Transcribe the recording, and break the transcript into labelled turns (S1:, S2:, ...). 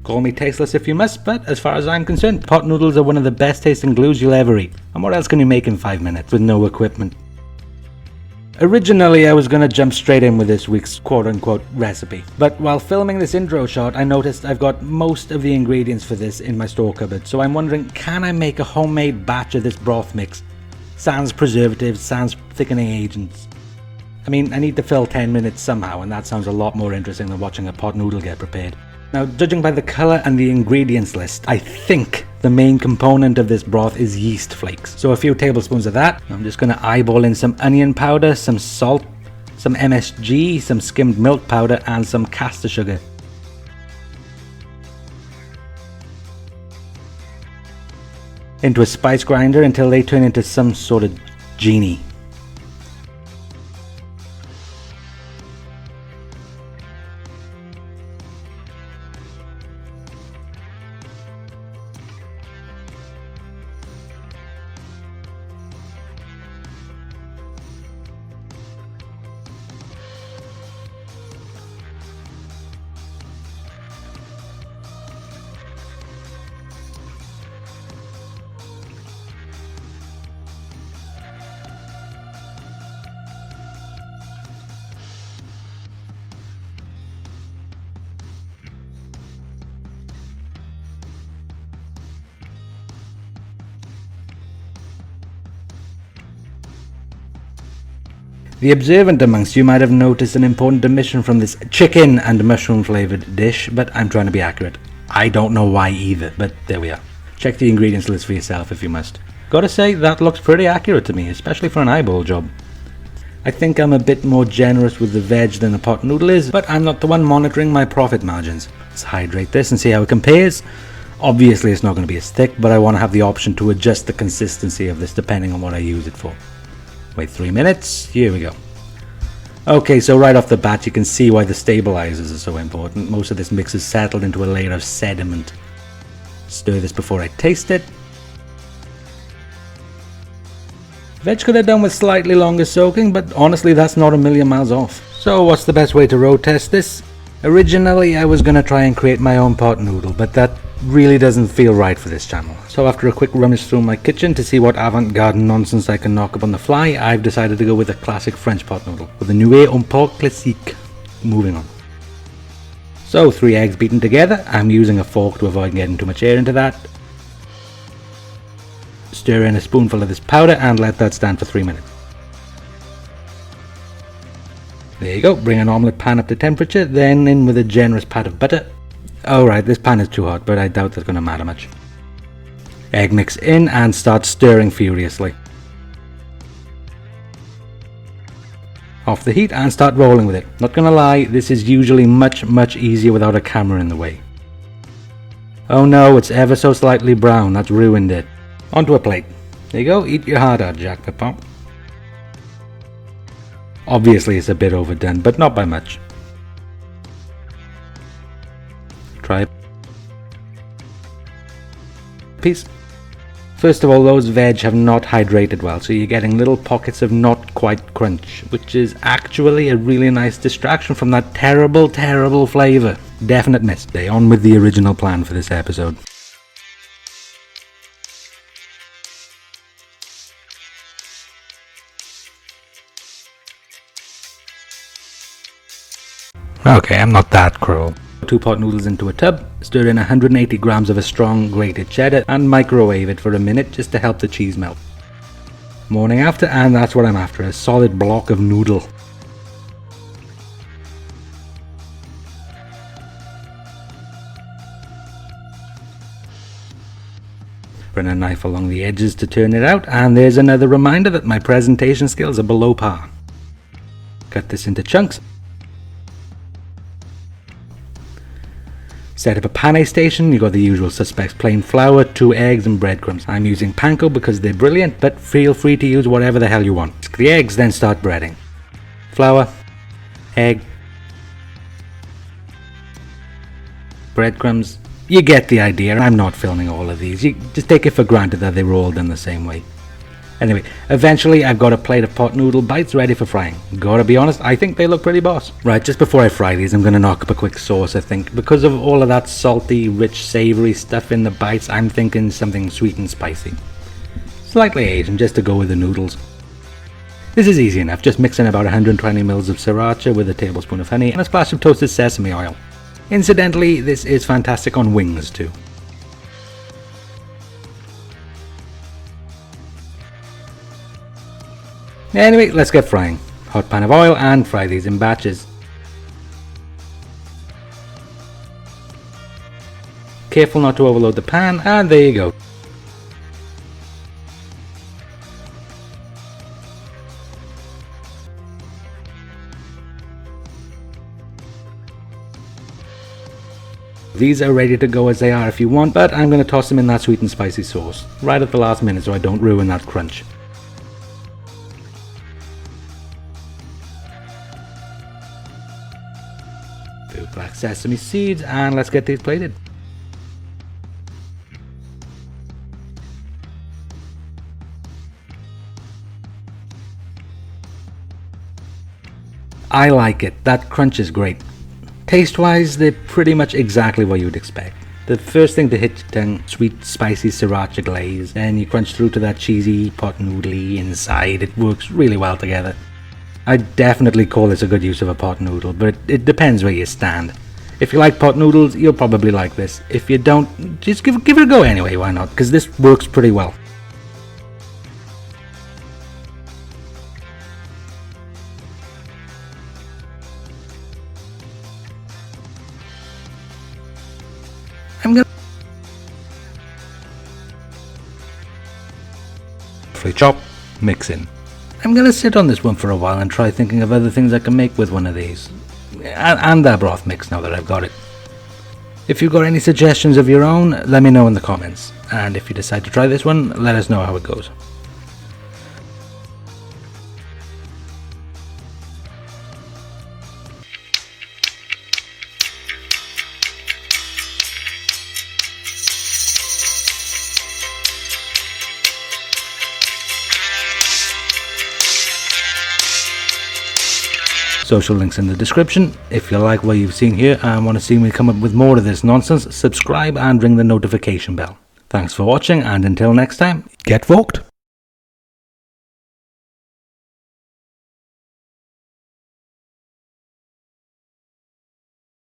S1: Call me tasteless if you must, but as far as I'm concerned, pot noodles are one of the best tasting glues you'll ever eat. And what else can you make in 5 minutes with no equipment? Originally, I was going to jump straight in with this week's quote-unquote recipe, but while filming this intro shot, I noticed I've got most of the ingredients for this in my store cupboard, so I'm wondering, can I make a homemade batch of this broth mix? Sans preservatives, sans thickening agents. I mean, I need to fill 10 minutes somehow, and that sounds a lot more interesting than watching a pot noodle get prepared. Now, judging by the colour and the ingredients list, I think the main component of this broth is yeast flakes. So a few tablespoons of that. I'm just going to eyeball in some onion powder, some salt, some MSG, some skimmed milk powder, and some caster sugar. Into a spice grinder until they turn into some sort of genie. The observant amongst you might have noticed an important omission from this chicken and mushroom flavoured dish, but I'm trying to be accurate. I don't know why either, but there we are. Check the ingredients list for yourself if you must. Gotta say, that looks pretty accurate to me, especially for an eyeball job. I think I'm a bit more generous with the veg than a pot noodle is, but I'm not the one monitoring my profit margins. Let's hydrate this and see how it compares. Obviously it's not going to be as thick, but I want to have the option to adjust the consistency of this depending on what I use it for. Wait 3 minutes, here we go. Okay, so right off the bat you can see why the stabilizers are so important. Most of this mix is settled into a layer of sediment. Stir this before I taste it. Veg could have done with slightly longer soaking, but honestly that's not a million miles off. So what's the best way to road test this? Originally I was going to try and create my own pot noodle, but that really doesn't feel right for this channel. So after a quick rummage through my kitchen to see what avant-garde nonsense I can knock up on the fly, I've decided to go with a classic French pot noodle, with a nougat un peu classique. Moving on. So 3 eggs beaten together. I'm using a fork to avoid getting too much air into that. Stir in a spoonful of this powder and let that stand for 3 minutes. There you go, bring an omelette pan up to temperature, then in with a generous pat of butter. Alright, this pan is too hot, but I doubt that's going to matter much. Egg mix in and start stirring furiously. Off the heat and start rolling with it. Not gonna lie, this is usually much easier without a camera in the way. Oh no, it's ever so slightly brown, that's ruined it. Onto a plate. There you go, eat your heart out, Jacques Pepin. Obviously it's a bit overdone, but not by much. Try a piece. First of all, those veg have not hydrated well, so you're getting little pockets of not quite crunch, which is actually a really nice distraction from that terrible flavour. Definite miss. Stay on with the original plan for this episode. Okay, I'm not that cruel. 2 pot noodles into a tub, stir in 180 grams of a strong grated cheddar and microwave it for a minute just to help the cheese melt. Morning after, and that's what I'm after, a solid block of noodle. Run a knife along the edges to turn it out, and there's another reminder that my presentation skills are below par. Cut this into chunks. Set up a pane station. You got the usual suspects: plain flour, 2 eggs and breadcrumbs. I'm using panko because they're brilliant, but feel free to use whatever the hell you want. Whisk the eggs, then start breading. Flour, egg, breadcrumbs. You get the idea. I'm not filming all of these. You just take it for granted that they were all done the same way. Anyway, eventually I've got a plate of pot noodle bites ready for frying. Gotta be honest, I think they look pretty boss. Right, just before I fry these, I'm gonna knock up a quick sauce, I think. Because of all of that salty, rich, savoury stuff in the bites, I'm thinking something sweet and spicy. Slightly Asian, just to go with the noodles. This is easy enough, just mix in about 120 ml of sriracha with a tablespoon of honey and a splash of toasted sesame oil. Incidentally, this is fantastic on wings too. Anyway, let's get frying. Hot pan of oil and fry these in batches. Careful not to overload the pan, and there you go. These are ready to go as they are if you want, but I'm going to toss them in that sweet and spicy sauce right at the last minute so I don't ruin that crunch. Black sesame seeds, and let's get these plated. I like it, that crunch is great. Taste wise, they're pretty much exactly what you'd expect. The first thing to hit your tongue, sweet spicy sriracha glaze, then you crunch through to that cheesy pot noodly inside. It works really well together. I'd definitely call this a good use of a pot noodle, but it depends where you stand. If you like pot noodles, you'll probably like this. If you don't, just give it a go anyway, why not? Because this works pretty well. I'm gonna roughly chop, mix in. I'm gonna sit on this one for a while and try thinking of other things I can make with one of these. And that broth mix now that I've got it. If you've got any suggestions of your own, let me know in the comments. And if you decide to try this one, let us know how it goes. Social links in the description. If you like what you've seen here and want to see me come up with more of this nonsense, subscribe and ring the notification bell. Thanks for watching, and until next time, get forked!